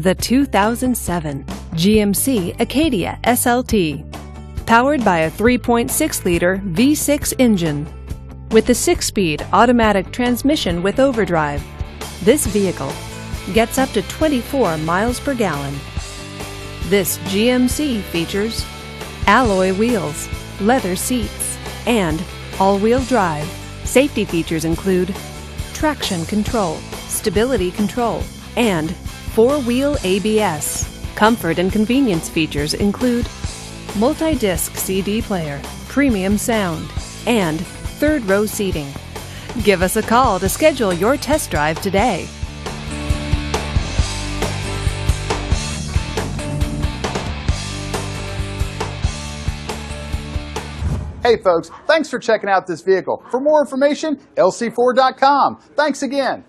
the 2007 GMC Acadia SLT. Powered by a 3.6-liter V6 engine. With a 6-speed automatic transmission with overdrive, this vehicle gets up to 24 miles per gallon. This GMC features alloy wheels, leather seats, and all-wheel drive. Safety features include traction control, stability control, and 4-wheel ABS. Comfort and convenience features include multi-disc CD player, premium sound, and third-row seating. Give us a call to schedule your test drive today. Hey folks, thanks for checking out this vehicle. For more information, lc4.com. Thanks again.